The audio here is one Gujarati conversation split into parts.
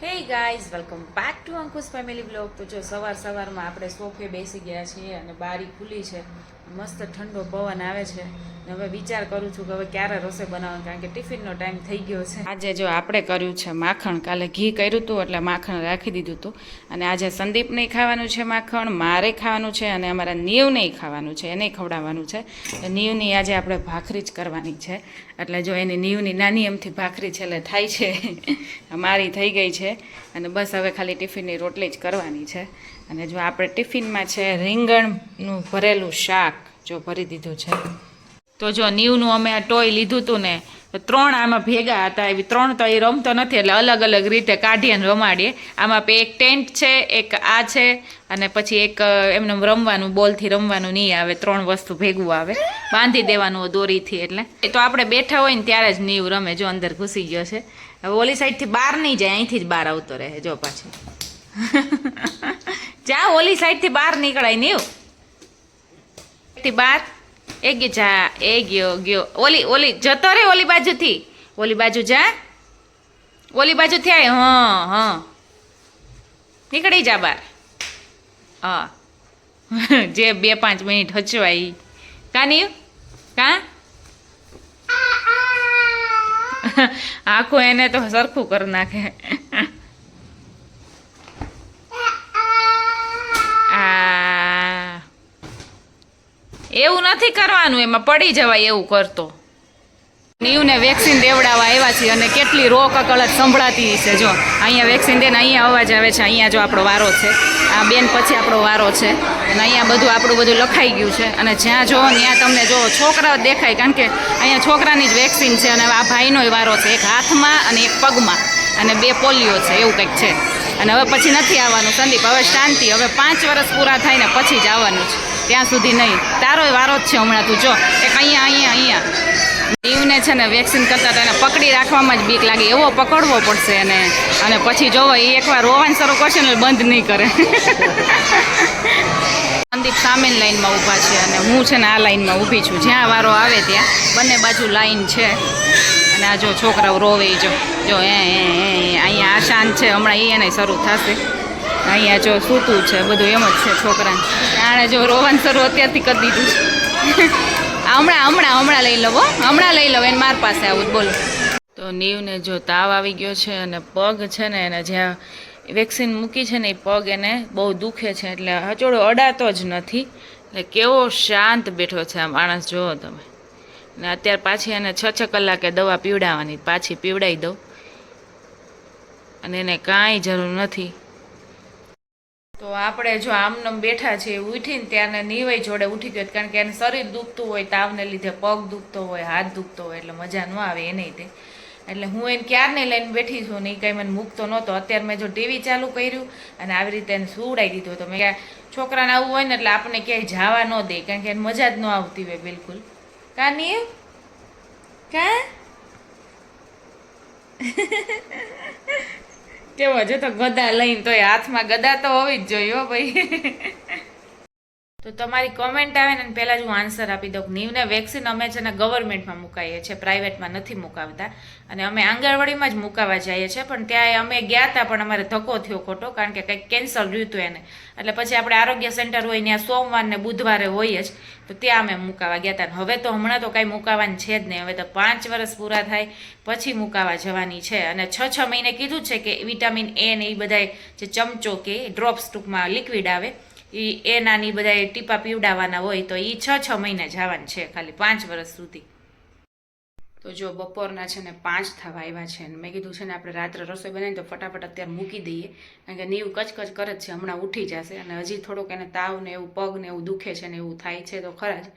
Hey guys welcome back to Ankush family blog. તો જો સવારમાં આપણે સોફે બેસી ગયા છીએ અને બારી ખુલ્લી છે, મસ્ત ઠંડો પવન આવે છે. હવે વિચાર કરું છું કે હવે ક્યારે રસોઈ બનાવવાનું, કારણ કે ટિફિનનો ટાઈમ થઈ ગયો છે. આજે જો આપણે કર્યું છે માખણ, કાલે ઘી કર્યું હતું એટલે માખણ રાખી દીધું હતું. અને આજે સંદીપને ખાવાનું છે માખણ, મારે ખાવાનું છે અને અમારા નીવને ખાવાનું છે, એને ખવડાવવાનું છે. નીવની આજે આપણે ભાખરી જ કરવાની છે. એટલે જો એની નીવની નાની એમથી ભાખરી છેલ્લે થાય છે, મારી થઈ ગઈ છે. અને બસ હવે ખાલી ટિફિનની રોટલી જ કરવાની છે. અને જો આપણે ટિફિનમાં છે રીંગણનું ભરેલું શાક જો ભરી દીધું છે. તો જો નીવનું અમે આ ટોય લીધું હતું ને, તો 3 આમાં ભેગા હતા. એવી 3 તો એ રમતો નથી, એટલે અલગ અલગ રીતે કાઢીએ અને રમાડીએ. આમાં એક ટેન્ટ છે, એક આ છે, અને પછી એક એમને રમવાનું, બોલથી રમવાનું નહીં આવે, 3 વસ્તુ ભેગું આવે, બાંધી દેવાનું દોરીથી. એટલે તો આપણે બેઠા હોય ને ત્યારે જ નીવ રમે. જો અંદર ઘૂસી ગયો છે. હવે ઓલી સાઈડથી બહાર નહીં જાય, અહીંથી જ બહાર આવતો રહે. જો પાછું જા ઓલી સાઈડથી બહાર નીકળાય નીવ બહાર. એ ગયો, જા એ ગયો. ઓલી જતો રે ઓલી બાજુથી, ઓલી બાજુ જા, ઓલી બાજુથી આય. હા નીકળી જા બહાર. હા જે 2-5 મિનિટ હચવાય કા નીવ કા આખું એને તો સરખું કરી નાખે. એવું નથી કરવાનું, એમાં પડી જવાય એવું કરતો. નીવને વેક્સિન દેવડાવવા આવ્યા છીએ અને કેટલી રો કકળત સંભળાતી છે. જો અહીંયા વેક્સિન દે ને અહીંયા અવાજ આવે છે. અહીંયા જો આપણો વારો છે, આ બેન પછી આપણો વારો છે. અને અહીંયા આપણું બધું લખાઈ ગયું છે. અને જ્યાં જોવો ત્યાં તમને જો છોકરાઓ દેખાય, કારણ કે અહીંયા છોકરાની જ વેક્સિન છે. અને આ ભાઈનોય વારો છે, એક હાથમાં અને એક પગમાં, અને 2 પોલિયો છે, એવું કંઈક છે. અને હવે પછી નથી આવવાનું સંદીપ, હવે શાંતિ. હવે 5 વર્ષ પૂરા થાય ને પછી જ આવવાનું છે, ત્યાં સુધી નહીં. તારોય વારો જ છે હમણાં. તું જો એક અહીંયા નીવને છે ને વેક્સિન કરતા તો એને પકડી રાખવામાં જ બીક લાગે, એવો પકડવો પડશે. અને પછી જોવો એ એકવાર રોવાનું શરૂ કરશે ને બંધ નહીં કરે. સંદીપ સામેની લાઈનમાં ઊભા છે અને હું છે ને આ લાઈનમાં ઊભી છું. જ્યાં વારો આવે ત્યાં બંને બાજુ લાઈન છે. અને આ જો છોકરાઓ રોવે, જો અહીંયા આશાન છે, હમણાં એને શરૂ થશે. અહીંયા જો સૂતું છે, બધું એમ જ છે છોકરાને. આણે જો રોવાનું શરૂ અત્યારથી કરી દીધું છે. હમણાં લઈ લવો, હમણાં લઈ લવો, એને માર પાસે આવું બોલો. તો નીવને જો તાવ આવી ગયો છે અને પગ છે ને એને જ્યાં વેક્સિન મૂકી છે ને એ પગ એને બહુ દુખે છે, એટલે હચોડો અડાતો જ નથી. એટલે કેવો શાંત બેઠો છે આ માણસ, જુઓ તમે. ને અત્યારે પાછી એને 6 કલાકે દવા પીવડાવવાની, પાછી પીવડાવી દઉં. અને એને કાંઈ જરૂર નથી. તો આપણે જો આમનામ બેઠા છીએ, ઉઠીને ત્યારને નીવાઈ જોડે ઉઠી ગયો, કારણ કે એને શરીર દુખતું હોય, તાવને લીધે પગ દુખતો હોય, હાથ દુખતો હોય, એટલે મજા ન આવે એને તે. એટલે હું એને ક્યારને લઈને બેઠી છું ને એ કંઈ મને મૂકતો નહોતો. અત્યારે મેં જો ટીવી ચાલુ કર્યું અને આવી રીતે એને સુવડાવી દીધું. તો મેં છોકરાને આવું હોય ને એટલે આપણને ક્યાંય જવા ન દે, કારણ કે એને મજા જ ન આવતી હોય બિલકુલ. કા નીવ કા કેવો છે તો ગદા લઈને, તો હાથમાં ગદા તો હોવી જ જોઈએ હો ભાઈ. તો તમારી કોમેન્ટ આવે ને પહેલાં જ હું આન્સર આપી દઉં. નીવને વેક્સિન અમે છે ને ગવર્મેન્ટમાં મુકાવીએ છીએ, પ્રાઇવેટમાં નથી મુકાવતા. અને અમે આંગણવાડીમાં જ મુકાવવા જઈએ છીએ. પણ ત્યાં અમે ગયા હતા, પણ અમારે ધક્કો થયો ખોટો, કારણ કે કંઈક કેન્સલ રહ્યું હતું એને. એટલે પછી આપણે આરોગ્ય સેન્ટર હોય ત્યાં સોમવાર ને બુધવારે હોય જ, તો ત્યાં અમે મુકાવા ગયા હતા. હવે તો હમણાં તો કાંઈ મુકાવાનું છે જ નહીં. હવે તો 5 વર્ષ પૂરા થાય પછી મુકાવા જવાની છે. અને 6 મહિને કીધું છે કે વિટામિન એ ને એ બધા જે ચમચો કે ડ્રોપ્સ ટૂંકમાં લિક્વિડ આવે એ નાની બધા ટીપા પીવડાવવાના હોય, તો એ 6 મહિને જવાનું છે, ખાલી 5 વર્ષ સુધી. તો જો બપોરના છે ને 5 થવા આવ્યા છે. અને મેં કીધું છે ને આપણે રાત્રે રસોઈ બનાવીને તો ફટાફટ અત્યારે મૂકી દઈએ, કારણ કે નીવ કચકચ કરે જ છે, હમણાં ઉઠી જશે. અને હજી થોડુંક એને તાવ ને એવું પગ ને એવું દુખે છે ને એવું થાય છે તો ખરા જ.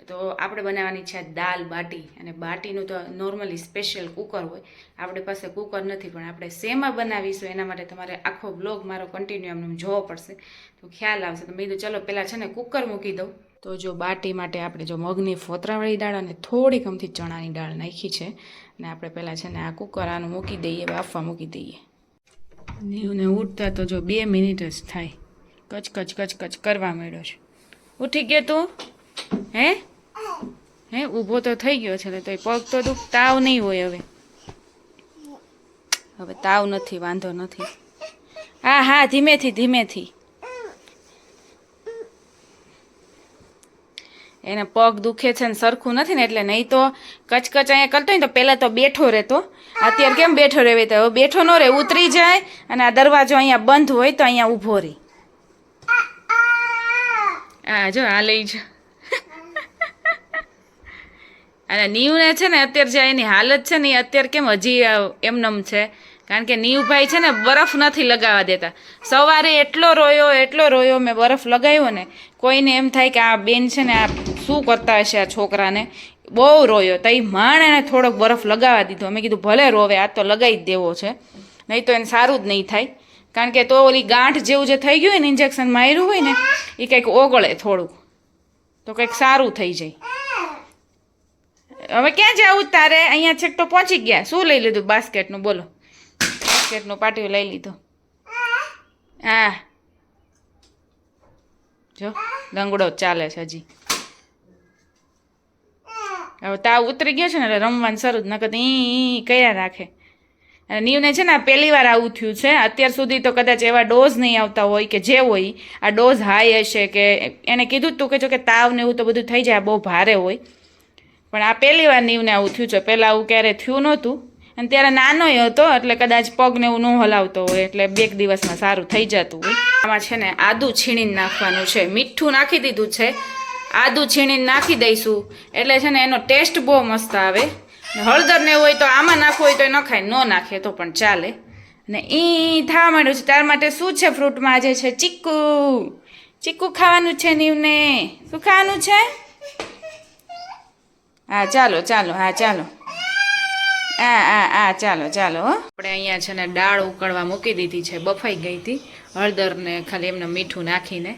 તો આપણે બનાવવાની છે દાલ બાટી. અને બાટીનું તો નોર્મલી સ્પેશિયલ કુકર હોય, આપણી પાસે કુકર નથી. પણ આપણે શેમાં બનાવીશું એના માટે તમારે આખો બ્લોગ મારો કન્ટિન્યુ એમને જોવો પડશે, તો ખ્યાલ આવશે. તો મેં કીધું ચલો પહેલાં છે ને કુકર મૂકી દઉં. તો જો બાટી માટે આપણે જો મગની ફોતરાવાળી દાળ અને થોડીક અમથી ચણાની દાળ નાખી છે. અને આપણે પહેલાં છે ને આ કુકર આનું મૂકી દઈએ, બાફવા મૂકી દઈએ. નીવને ઉઠતા તો જો 2 મિનિટ જ થાય, કચ કરવા માંડ્યો છે. ઉઠી ગયો તું? હે ઊભો તો થઈ ગયો છે, તો પગ તો તાવ નહીં હોય હવે. હવે તાવ નથી, વાંધો નથી. હા હા, ધીમેથી ધીમેથી. એને પગ દુખે છે ને સરખું નથી ને એટલે, નહીં તો કચકચ અહીંયા કરતો હોય ને તો પહેલાં તો બેઠો રહેતો. અત્યારે કેમ બેઠો રહેવે, તો હવે બેઠો ન રહે, ઉતરી જાય અને આ દરવાજો અહીંયા બંધ હોય તો અહીંયા ઊભો રહે. હા જો આ લઈ જા. અને નીવને છે ને અત્યારે જે એની હાલત છે ને એ અત્યારે કેમ હજી એમનેમ છે, કારણ કે નીવભાઈ છે ને બરફ નથી લગાવવા દેતા. સવારે એટલો રોયો મેં બરફ લગાવ્યો ને, કોઈને એમ થાય કે આ બેન છે ને આ શું કરતા હશે આ છોકરાને, બહુ રોયો. તો એ માણ એને થોડોક બરફ લગાવવા દીધો. મેં કીધું ભલે રોવે, આ તો લગાવી જ દેવો છે, નહીં તો એને સારું જ નહીં થાય. કારણ કે તો ઓલી ગાંઠ જેવું જે થઈ ગયું હોય ને, ઇન્જેક્શન માર્યું હોય ને, એ કંઈક ઓગળે થોડુંક, તો કંઈક સારું થઈ જાય. હવે ક્યાં જવું તારે? અહીંયા છેક તો પહોંચી ગયા. શું લઈ લીધું બાસ્કેટનું? બોલો. બાસ્કેટનું પાટિયું લઈ લીધું. હા જો દંગડો ચાલે છે હજી. હવે તાવ ઉતરી ગયો છે ને એટલે રમવાનું શરૂ જ નકર ઈ કર્યા રાખે. અને નીવને છે ને પહેલી વાર આવું થયું છે. અત્યાર સુધી તો કદાચ એવા ડોઝ નહીં આવતા હોય કે જે હોય આ ડોઝ હાઈ હશે કે એને કીધું જ તું કે જો કે તાવ ને એવું તો બધું થઈ જાય, બહુ ભારે હોય. પણ આ પહેલી વાર નીવને આવું થયું છે. પહેલાં આવું ક્યારે થયું નહોતું અને ત્યારે નાનોય હતો એટલે કદાચ પગને એવું ન હલાવતો હોય એટલે 2 દિવસમાં સારું થઈ જતું હોય. આમાં છે ને આદું છીણીને નાખવાનું છે, મીઠું નાખી દીધું છે, આદું છીણીને નાખી દઈશું એટલે છે ને એનો ટેસ્ટ બહુ મસ્ત આવે. હળદર ને હોય તો આમાં નાખવું હોય તો નખાય, ન નાખે તો પણ ચાલે. અને થવા માંડ્યું છે. તાર માટે શું છે ફ્રૂટમાં? આજે છે ચીકુ. ચીકુ ખાવાનું છે નીવને. શું ખાવાનું છે? હા ચાલો ચાલો, હા ચાલો, ચાલો ચાલો. આપણે અહીંયા છે ને દાળ ઉકળવા મૂકી દીધી છે, બફાઈ ગઈ હતી હળદર ને ખાલી એમને મીઠું નાખીને.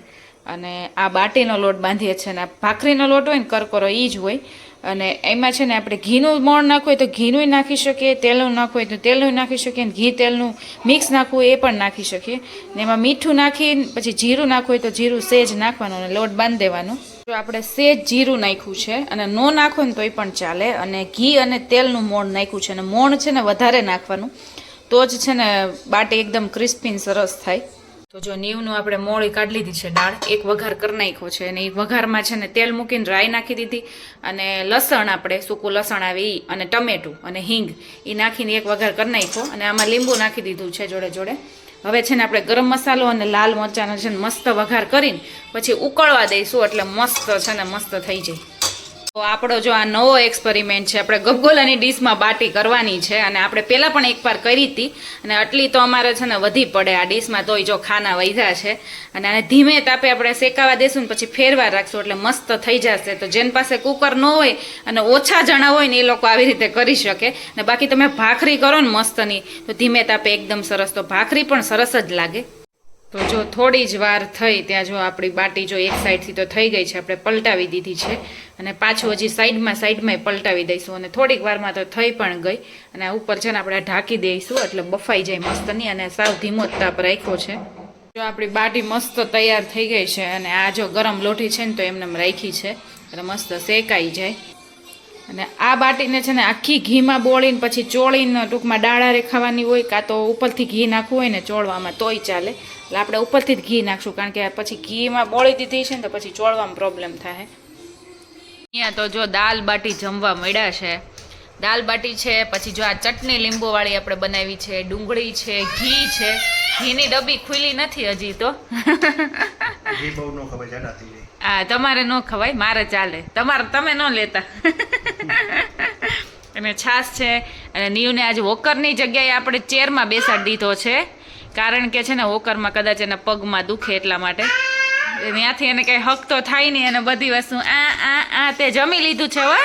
અને આ બાટીનો લોટ બાંધીએ છીએ ને ભાખરીનો લોટ હોય ને કરકરો એ જ હોય. અને એમાં છે ને આપણે ઘીનું મોણ નાખવું હોય તો ઘીનું નાખી શકીએ, તેલનું નાખવું હોય તો તેલનું નાખી શકીએ, ઘી તેલનું મિક્સ નાખવું હોય એ પણ નાખી શકીએ. ને એમાં મીઠું નાખીને પછી જીરું નાખવું હોય તો જીરું સેજ નાખવાનું અને લોટ બાંધી દેવાનો. જો આપણે સેજ જીરું નાખ્યું છે અને ન નાખવું ને તોય પણ ચાલે. અને ઘી અને તેલનું મોણ નાખ્યું છે અને મોણ છે ને વધારે નાખવાનું, તો જ છે ને બાટી એકદમ ક્રિસ્પી સરસ થાય. તો જો નીવનું આપણે મોળી કાઢી લીધી છે દાળ, એક વઘાર કરી નાખ્યો છે અને એ વઘારમાં છે ને તેલ મૂકીને રાઈ નાખી દીધી અને લસણ આપણે સૂકું લસણ આવે એ અને ટમેટું અને હિંગ એ નાખીને એક વઘાર કરી નાખ્યો. અને આમાં લીંબુ નાખી દીધું છે જોડે જોડે. હવે છે ને આપણે ગરમ મસાલો અને લાલ મરચાંનો છે ને મસ્ત વઘાર કરીને પછી ઉકળવા દઈશું એટલે મસ્ત છે ને મસ્ત થઈ જાય. તો આપણો જો આ નવો એક્સપેરિમેન્ટ છે, આપણે ગબગોલાની ડીશમાં બાટી કરવાની છે. અને આપણે પહેલાં પણ એકવાર કરી હતી અને આટલી તો અમારે છે ને વધી પડે આ ડીશમાં, તોય જો ખાના વધ્યા છે. અને આને ધીમે તાપે આપણે શેકાવા દેશું ને પછી ફેરવા રાખશું એટલે મસ્ત થઈ જશે. તો જેની પાસે કુકર ન હોય અને ઓછા જણા હોય ને એ લોકો આવી રીતે કરી શકે. ને બાકી તમે ભાખરી કરો ને મસ્તની તો ધીમે તાપે એકદમ સરસ, તો ભાખરી પણ સરસ જ લાગે. તો જો થોડી જ વાર થઈ ત્યાં જો આપણી બાટી જો એક સાઈડથી તો થઈ ગઈ છે, આપણે પલટાવી દીધી છે અને પાછું હજી સાઈડમાં પલટાવી દઈશું અને થોડીક વારમાં તો થઈ પણ ગઈ. અને આ ઉપર છે ને આપણે ઢાંકી દઈશું એટલે બફાઈ જાય મસ્તની. અને સાવ ધીમો જ તાપ રાખ્યો છે. જો આપણી બાટી મસ્ત તૈયાર થઈ ગઈ છે અને આ જો ગરમ લોટી છે ને તો એમને રાખી છે એટલે મસ્ત શેકાઈ જાય. અને આ બાટીને છે ને આખી ઘીમાં બોળીને પછી ચોળીને ટૂંકમાં ડાળારે ખાવાની હોય, કાં તો ઉપરથી ઘી નાખવું હોય ને ચોળવામાં તોય ચાલે. એટલે આપણે ઉપરથી જ ઘી નાખશું કારણ કે પછી ઘીમાં બોળી દીધી છે ને તો પછી ચોળવામાં પ્રોબ્લેમ થાય. અહીંયા તો જો દાલ બાટી જમવા મળ્યા છે. દાલ બાટી છે, પછી જો આ ચટણી લીંબુવાળી આપણે બનાવી છે, ડુંગળી છે, ઘી છે. ઘીની ડબ્બી ખુલી નથી હજી તો. હા તમારે ન ખવાય, મારે ચાલે, તમે ન લેતા. અને છાશ છે. અને નીવને આજે વોકરની જગ્યાએ આપણે ચેરમાં બેસાડી દીધો છે કારણ કે છે ને વોકરમાં કદાચ એના પગમાં દુખે એટલા માટે. ત્યાંથી એને કંઈ હક તો થાય નહીં અને બધી વસ્તુ તે જમી લીધું છે હો.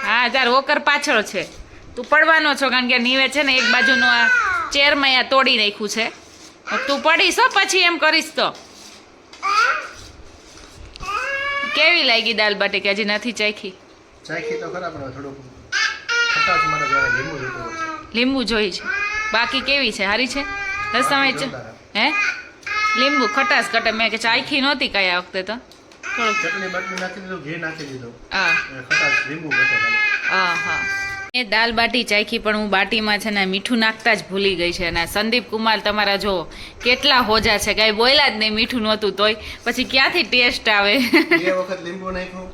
હા તાર વોકર પાછળ છે, તું પડવાનો છો કારણ કે નીવે છે ને એક બાજુનું આ ચેરમાં આ તોડી નાખ્યું છે. તું પડીશ પછી એમ કરીશ તો. કેવી લાગી દાલ બાટી કે હજી નથી ચાખી? તો ખરા પણ થોડું ખટાશ મારે જોડે લીંબુ જોઈ છે. બાકી કેવી છે? સારી છે? રસમય છે હે? લીંબુ ખટાશ કટે મેં કે ચાખી નહોતી કઈ આ વખતે તો થોડુંક ચટણી બાટણી નાખી દીધું, ઘી નાખી દીધું. હા ખટાશ લીંબુ ઘટે. હા. એ દાલ બાટી ચાખી પણ હું બાટીમાં છે ને મીઠું નાખતા જ ભૂલી ગઈ છે. અને સંદીપ કુમાર તમારા જો કેટલા હોજા છે, કાંઈ બોલ્યા જ નહીં, મીઠું નહોતું તોય પછી ક્યાંથી ટેસ્ટ આવે. 2 વખત લીંબુ નાખ્યું,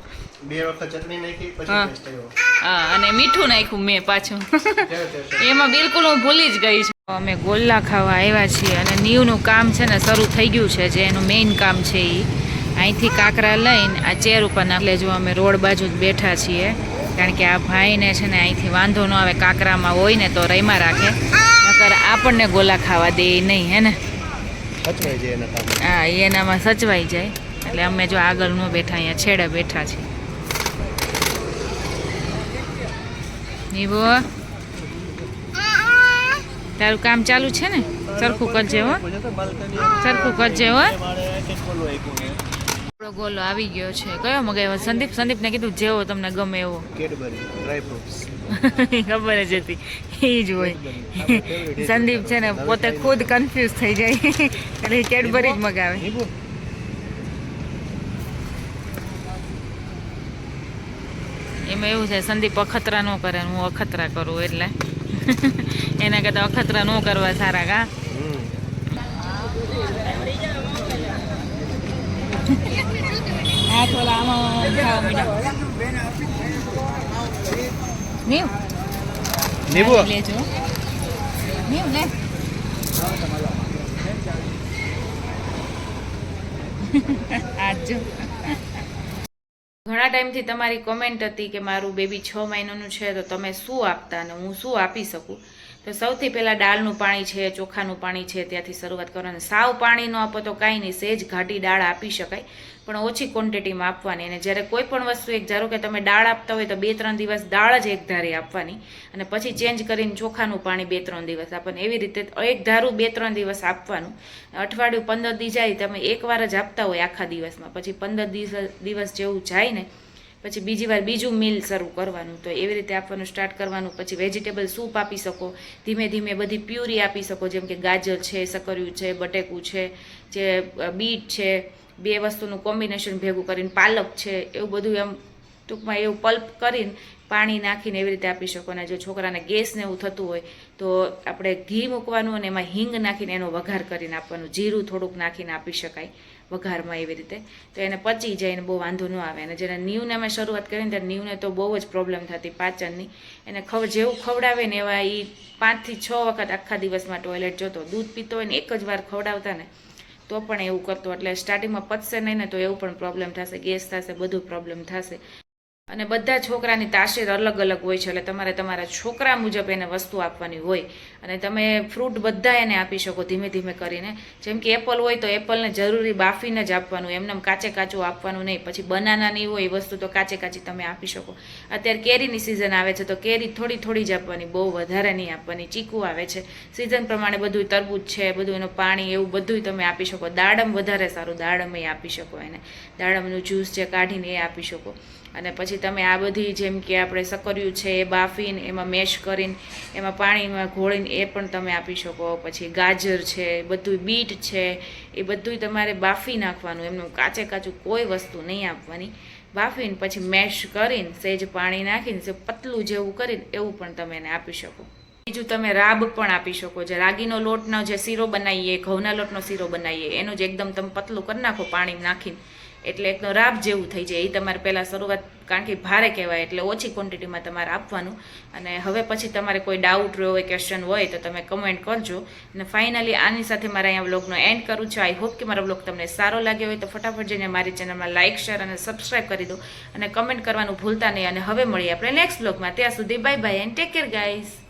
2 વખત ચટણી નાખી, પછી ટેસ્ટ આવ્યો. હા, અને મીઠું નાખ્યું મેં પાછું. કેવો ટેસ્ટ? એમાં બિલકુલ હું ભૂલી જ ગઈ છું. અમે ગોલ્લા ખાવા આવ્યા છીએ અને નીવનું કામ છે ને શરૂ થઈ ગયું છે, જે એનું મેઇન કામ છે એ અહીંથી કાંકરા લઈને આ ચેર ઉપર નાખલે. જો અમે રોડ બાજુ જ બેઠા છીએ, કારણ કે આ ભાઈને છે ને અહીંથી વાંધો ન આવે, કાંકરામાં હોય ને તો રહીમાં રાખે, નકર આપણને ગોલા ખાવા દે નહીં, હે ને? સચવાઈ જાય એના કામ. હા, એનામાં સચવાઈ જાય. એટલે અમે જો આગળ ન બેઠા, અહીંયા છેડે બેઠા છીએ. નીવો તારું કામ ચાલુ છે ને? સરખું કરજે હો, સરખું કરજે હો. આપણો ગોલો આવી ગયો છે. કયો મગાવ્યો સંદીપ? સંદીપને કીધું જેવો તમને ગમે એવો. Cadbury dry fruits. ખબર જ હતી, એ જ હોય. સંદીપ છે ને પોતે ખુદ કન્ફ્યુઝ થઈ જાય એટલે કેડબરી જ મગાવે. એમાં એવું છે, સંદીપ અખતરા ન કરે, હું અખતરા કરું, એટલે એના કરતા અખતરા ન કરવા સારા. કા હા, થોડા આમાં ખાવા માંડ્યા. નીબુ લેજો, નીવ લે. આજો ઘણા ટાઈમથી તમારી કોમેન્ટ હતી કે મારું બેબી 6 મહિનાનું છે તો તમે શું આપતા અને હું શું આપી શકું. તો સૌથી પહેલાં દાળનું પાણી છે, ચોખાનું પાણી છે, ત્યાંથી શરૂઆત કરવાની. સાવ પાણી ન આપો તો કાંઈ નહીં, સહેજ ઘાટી દાળ આપી શકાય, પણ ઓછી ક્વોન્ટિટીમાં આપવાની. અને જ્યારે કોઈ પણ વસ્તુ એક ધારો કે તમે દાળ આપતા હોય તો 2-3 દિવસ દાળ જ એક ધારી આપવાની, અને પછી ચેન્જ કરીને ચોખાનું પાણી 2-3 દિવસ આપવાનું. એવી રીતે એક ધારું 2-3 દિવસ આપવાનું. અઠવાડિયું 15 દી જાય, તમે એકવાર જ આપતા હોય આખા દિવસમાં, પછી 15 દિવસ જેવું જાય ને પછી બીજી વાર બીજું મીલ શરૂ કરવાનું. તો એવી રીતે આપવાનું સ્ટાર્ટ કરવાનું. પછી વેજીટેબલ સૂપ આપી શકો, ધીમે ધીમે બધી પ્યુરી આપી શકો, જેમ કે ગાજર છે, સકરિયું છે, બટેકું છે, જે બીટ છે, 2 વસ્તુનું કોમ્બિનેશન ભેગું કરીને, પાલક છે, એવું બધું એમ ટૂંકમાં એવું પલ્પ કરીને પાણી નાખીને એવી રીતે આપી શકો. અને જો છોકરાને ગેસ ને એવું થતું હોય તો આપણે ઘી મૂકવાનું અને એમાં હિંગ નાખીને એનો વઘાર કરીને આપવાનું. જીરું થોડુંક નાખીને આપી શકાય વઘારમાં, એવી રીતે. તો એને પચી જાય ને બહુ વાંધો ન આવે. અને જ્યારે નીવને અમે શરૂઆત કરીને ત્યારે નીવને તો બહુ જ પ્રોબ્લેમ થતી પાચનની. એને જેવું ખવડાવે ને એવા એ 5 થી 6 વખત આખા દિવસમાં ટોયલેટ જતો. દૂધ પીતો હોય ને એક જ વાર ખવડાવતા ને તો પણ એવું કરતો. એટલે સ્ટાર્ટિંગમાં પચશે નહીં ને તો એવું પણ પ્રોબ્લેમ થશે, ગેસ થશે, બધું પ્રોબ્લેમ થશે. અને બધા છોકરાની તાસીર અલગ અલગ હોય છે, એટલે તમારે તમારા છોકરા મુજબ એને વસ્તુ આપવાની હોય. અને તમે ફ્રૂટ બધા એને આપી શકો ધીમે ધીમે કરીને. જેમ કે એપલ હોય તો એપલને જરૂરી બાફીને જ આપવાનું, એમને કાચે કાચું આપવાનું નહીં. પછી બનાનાની હોય એ વસ્તુ તો કાચે કાચી તમે આપી શકો. અત્યારે કેરીની સિઝન આવે છે તો કેરી થોડી થોડી જ આપવાની, બહુ વધારે નહીં આપવાની. ચીકુ આવે છે, સિઝન પ્રમાણે બધું, તરબૂચ છે, બધું એનું પાણી એવું બધું તમે આપી શકો. દાડમ વધારે સારું, દાડમ એ આપી શકો એને. દાડમનું જ્યુસ છે કાઢીને એ આપી શકો. અને પછી તમે આ બધી જેમ કે આપણે સકરિયું છે એ બાફીને એમાં મેશ કરીને એમાં પાણીમાં ઘોળીને એ પણ તમે આપી શકો. પછી ગાજર છે, બધું બીટ છે, એ બધું તમારે બાફી નાખવાનું. એમનું કાચે કાચું કોઈ વસ્તુ નહીં આપવાની. બાફીને પછી મેશ કરીને સહેજ પાણી નાખીને પતલું જેવું કરીને એવું પણ તમે એને આપી શકો. બીજું તમે રાબ પણ આપી શકો. જે રાગીનો લોટનો જે શીરો બનાવીએ, ઘઉંના લોટનો શીરો બનાવીએ, એનું જ એકદમ તમે પતલું કરી નાખો પાણી નાખીને, એટલે એકદમ રાબ જેવું થઈ જાય. એ તમારે પહેલાં શરૂઆત, કારણ કે ભારે કહેવાય એટલે ઓછી ક્વોન્ટિટીમાં તમારે આપવાનું. અને હવે પછી તમારે કોઈ ડાઉટ રહ્યો હોય, ક્વેશ્ચન હોય તો તમે કમેન્ટ કરજો. અને ફાઇનલી આની સાથે મારા અહીંયા વ્લોગનો એન્ડ કરું છું. આઈ હોપ કે મારો વ્લોગ તમને સારો લાગ્યો હોય તો ફટાફટ જઈને મારી ચેનલમાં લાઇક, શેર અને સબસ્ક્રાઈબ કરી દો. અને કમેન્ટ કરવાનું ભૂલતા નહીં. અને હવે મળીએ આપણે નેક્સ્ટ વ્લોગમાં. ત્યાં સુધી bye bye and take care guys.